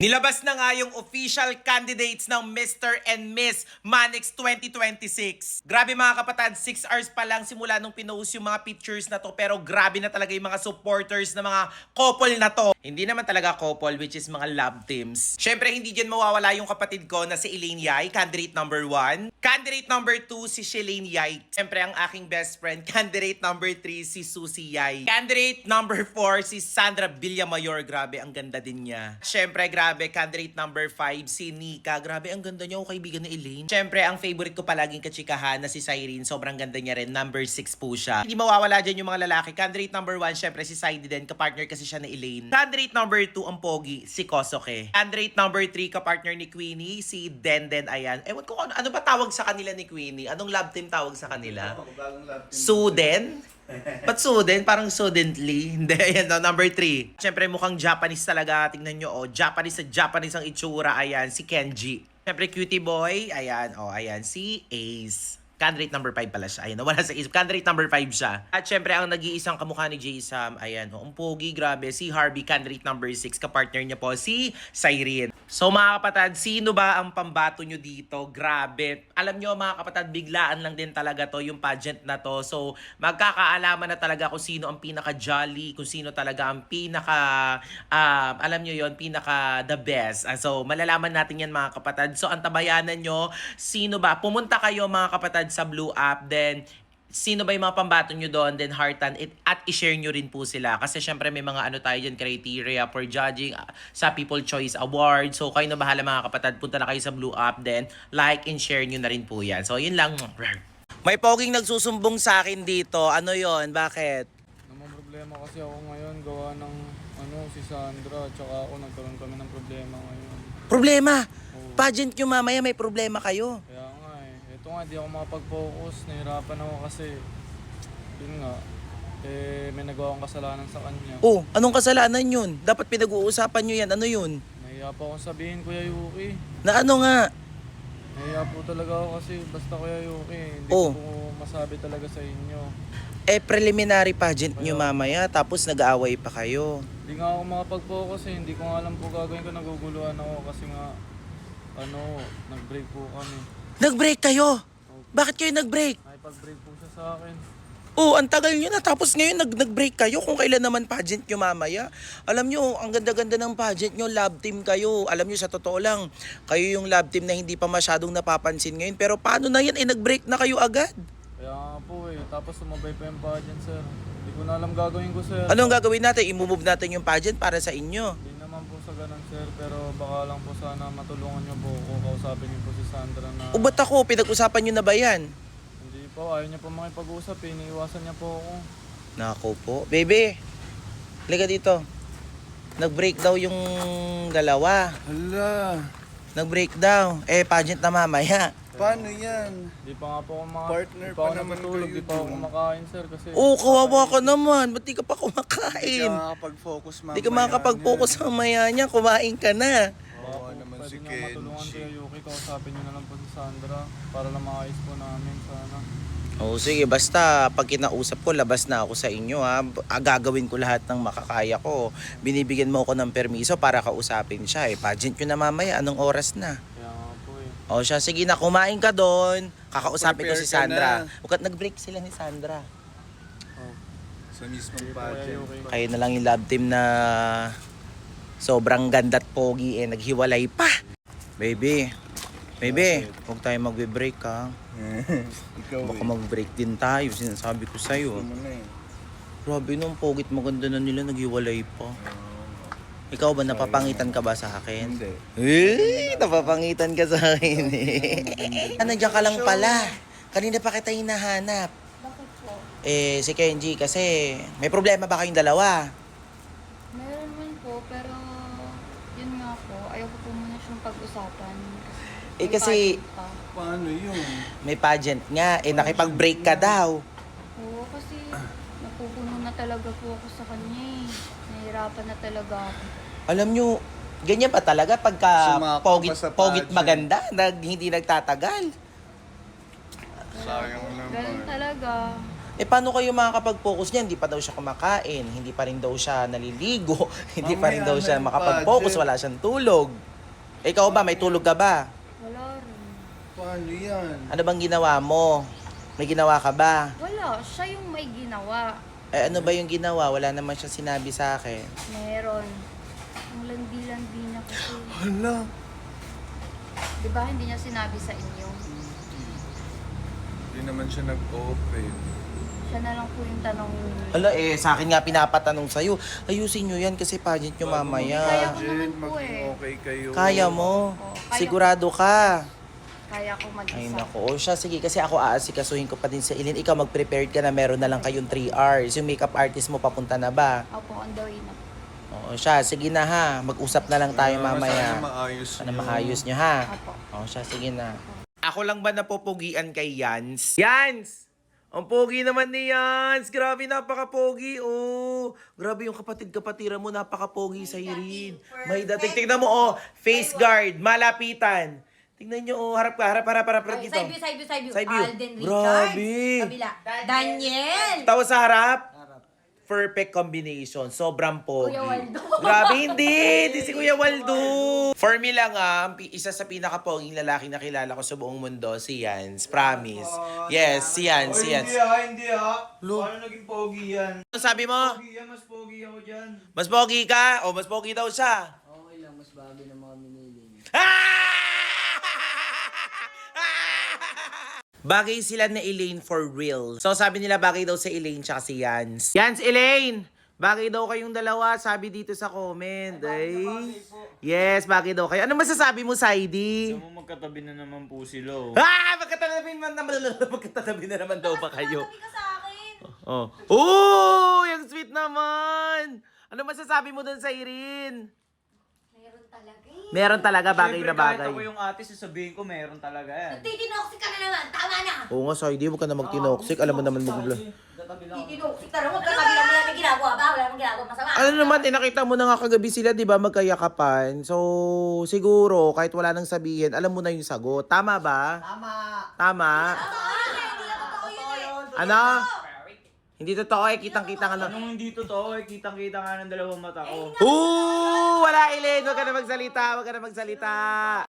Nilabas na nga yung official candidates ng Mr. and Miss Manix 2026. Grabe mga kapatid, 6 hours pa lang simula nung pinost yung mga pictures na to, pero grabe na talaga yung mga supporters na mga couple na to. Hindi naman talaga couple, which is mga love teams. Syempre hindi dyan mawawala yung kapatid ko na si Elaine Yai, candidate number 1. Candidate number 2 si Shelane Yai. Syempre ang aking best friend, candidate number 3 si Susie Yai. Candidate number 4 si Sandra Villamayor. Grabe, ang ganda din niya. Syempre grabe, candidate number 5 si Nika. Grabe, ang ganda niya. O kaibigan ni Elaine. Syempre, ang favorite ko palaging kachikahan na si Cyrene. Sobrang ganda niya rin. Number 6 po siya. Hindi mawawala dyan yung mga lalaki. Candidate number 1, syempre si Saidi din. Kapartner kasi siya ni Elaine. Candidate number 2, ang pogi, si Kosoke. Candidate number 3, kapartner ni Queenie, si Denden. Ayan. Ewan ko ano ba tawag sa kanila ni Queenie? Anong love team tawag sa kanila? Suden? Ba't Suden? Parang Suddenly. Hindi, ayan no, number 3. Siyempre mukhang Japanese talaga. Tingnan nyo, oh. Japanese ang itsura. Ayan, si Kenji. Siyempre cutie boy. Ayan, oh, ayan, si Ace. Candidate number 5 pala siya. Ayan, wala sa isip. Candidate number 5 siya. At syempre, ang nag-iisang kamukha ni J-Sam, ayan, oh, ang pogi, grabe. Si Harvey, candidate number 6. Kapartner niya po, si Cyrene. So mga kapatid, sino ba ang pambato nyo dito? Grabe. Alam nyo mga kapatid, biglaan lang din talaga to, yung pageant na to. So magkakaalaman na talaga kung sino ang pinaka-jolly, kung sino talaga ang pinaka, alam nyo yon, pinaka the best. So malalaman natin yan mga kapatid. So antabayanan nyo, sino ba? Pumunta kayo mga kapatid sa Blue App, then sino ba yung mga pambato nyo doon, then heartan it, at i-share nyo rin po sila. Kasi syempre may mga ano tayo dyan, criteria for judging sa People Choice Award. So kayo na bahala mga kapatid, punta na kayo sa Blue App, then like and share nyo na rin po yan. So yun lang. May poging nagsusumbong sa akin dito. Ano yon? Bakit? Naman problema kasi ako ngayon, gawa ng si Sandra, tsaka ako nagkaroon kami ng problema ngayon. Problema? Oo. Pageant nyo mamaya, may problema kayo. Kaya nga ito nga, di ako makapag-focus, nahirapan ako kasi, yun nga, may nagawa akong kasalanan sa kanya. Oh, anong kasalanan yun? Dapat pinag-uusapan nyo yan. Ano yun? Nahiya pa akong sabihin, Kuya Yuki. Na ano nga? Nahiya po talaga ako kasi basta Kuya Yuki, hindi Oh. ko po masabi talaga sa inyo. Preliminary pageant nyo mamaya, tapos nag-aaway pa kayo. Hindi nga ako makapag-focus hindi ko nga alam po gagawin ko, naguguluhan ako kasi nga, nag-break po kami. Nag-break kayo? Bakit kayo nag-break? Nakipag-break po siya sa akin. Oh, ang tagal nyo na, tapos ngayon nag-break kayo kung kailan naman pageant nyo mamaya. Alam nyo, ang ganda-ganda ng pageant nyo, love team kayo. Alam nyo, sa totoo lang, kayo yung love team na hindi pa masyadong napapansin ngayon. Pero paano na yan, nag-break na kayo agad? Kaya nga po tapos sumabay pa yung pageant, sir. Hindi ko na alam gagawin ko, sir. Anong gagawin natin? I-move natin yung pageant para sa inyo. Hindi naman po sa ganun, sir. Pero baka lang po sana matulungan niyo po ako. Kausapin niyo po si Sandra na... O ba't ako? Pinag-usapan nyo na ba yan? Hindi po, ayaw niya po makipag-usap. Iniiwasan niya po ako. Nako po. Baby, halika dito. Nag-break daw yung dalawa. Hala, Nag-break daw. Pageant na mamaya. paano yan? Hindi pa nga po ako Partner Di pa pa ako naman natutulog. kayo Di pa ako dun. kumakain, sir. Kasi... Oo, kawawa ka naman. Ba't di ka pa Hindi kumakain? ka makakapag-focus mamaya. Di ka makakapag-focus mamaya niya. Kumain ka na. Kawawa naman si Pwede niya matulungan Kenji. Kuya Yuki. Kausapin niyo na lang po si Sandra. Para lang maayos po namin sana. Oo, sige. Basta pag kinausap ko, labas na ako sa inyo ha. Gagawin ko lahat ng makakaya ko. Binibigyan mo ako ng permiso para kausapin siya. Pageant nyo na mamaya. Anong oras na? Kaya nga po O siya, sige na, kumain ka doon. Kakausapin ko Prepare si ka Sandra. na. Huwag nag-break sila ni Sandra. Oh. Sa mismong Sige po, Kuya pageant. Yuki. Kayo na lang yung love team na sobrang ganda at pogi naghiwalay pa. Baby, huwag tayo magbe-break ha. Ikaw Baka mag-break din tayo, sinasabi ko sa'yo. Gusto mo na Grabe nung pogit maganda na nila, naghiwalay pa. Ikaw ba, napapangitan ka ba sa akin? Hindi. Napapangitan ka sa akin Nandiyan ka lang pala. Kanina pa kita hinahanap. Bakit po? Si Kenji kasi may problema ba kayong dalawa? Meron man po, pero yun nga po, ayoko po muna siyang pag-usapan. May kasi- pageant pa. Paano yun? May pageant nga, nakipag-break ka daw. Oo, kasi napupuno na talaga po ako sa kanya Nahihirapan na talaga ako. Alam nyo, ganyan pa talaga pagka Sumakot pa sa pogit pageant. maganda, hindi nagtatagal. Sayang naman. Ganun talaga. Eh, paano kayo makakapag-focus niyan? Hindi pa daw siya kumakain, hindi pa rin daw siya naliligo, hindi pa rin daw Mamaya siya na yung makapag-focus, budget. wala siyang tulog. Ikaw ba, may tulog ka ba? Wala rin. Paano yan? Ano bang ginawa mo? May ginawa ka ba? Wala, siya yung may ginawa. Eh, ano ba yung ginawa? Wala naman siya sinabi sa akin. Meron. Ang landi-landi niya kasi. Hala. Di ba hindi niya sinabi sa inyo? Hindi naman siya nag-open. Siya na lang po yung tanong niyo. Hala eh, sa akin nga pinapatanong sa'yo. Ayusin nyo yan kasi pageant nyo Kaya mamaya. ko naman po maging eh. okay kayo. Kaya mo. Oo, kaya- Sigurado ka. Kaya ko mag-isa. Ay nako, o siya, sige kasi ako aasikasuhin ko pa din sa Ilin. Ikaw mag-prepared ka na, meron na lang kayong 3 hours. Yung makeup artist mo papunta na ba? Opo, on the way na. Oo siya, sige na ha. Mag-usap na lang tayo Sana mamaya. maayos Sana niyo. maayos nyo ha. Opo. Oo siya, sige na. Ako lang ba napopogian kay Yans? Yans! Ang pogi naman ni Yans! Grabe, napaka-pogi, oh! Grabe yung kapatid-kapatira mo, napaka-pogi sa Irene. May dating, tignan mo, oh! Face guard, malapitan. Tignan nyo, oh, harap ka, harap dito. Side view. Side view. Alden Richards. Grabe. Kabila. Daniel. Tawa sa harap. Perfect combination. Sobrang pogi. Kuya Waldo. Grabe, hindi si Kuya Waldo. For me lang isa sa pinaka-poging lalaki na kilala ko sa buong mundo, si Yans. Promise. Yes, si Yans, si Yans. Hindi Paano naging pogi yan? Ano sabi mo? Pogi yan, mas pogi ako dyan. Mas pogi ka? O mas pogi daw siya? Okay lang, mas bagay ng mga minili niya. Bagay sila na Elaine for real. So sabi nila bagay daw sa Elaine tsaka si Yans. Yans, Elaine! Bagay daw kayong dalawa, sabi dito sa comment. Ay. Yes, bagay daw kayo. Ano masasabi mo, Saidi? Alam mo, magkatabi na naman po sila. Oh. Magkatatabi na naman daw ba kayo? Sabi ka sa akin. Oh. Oh, yung sweet naman. Ano masasabi mo dun sa Irene? Meron talaga eh. Meron talaga bagay na bagay. Kahit ako yung ate, sasabihin ko meron talaga yan. Titinoksik ka na naman. Tama na. Oo nga, Saidi, huwag ka na magtinoxic. Alam mo naman magugula. Titinoksik ka na. Huwag ka kabila mo lang may ginagawa ba? Wala mong ginagawa masama. Ano naman, nakita mo na nga kagabi sila, di ba, magkayakapan. So, siguro, kahit wala nang sabihin, alam mo na yung sagot. Tama ba? Tama! Tama? Hindi na totoo yun eh. Ano? Hindi totoo eh, kitang-kita nga lang. Anong hindi totoo eh, kitang-kita nga ng dalawang mata ko. Wala, Elaine. Huwag ka na magsalita. Huwag ka na magsalita.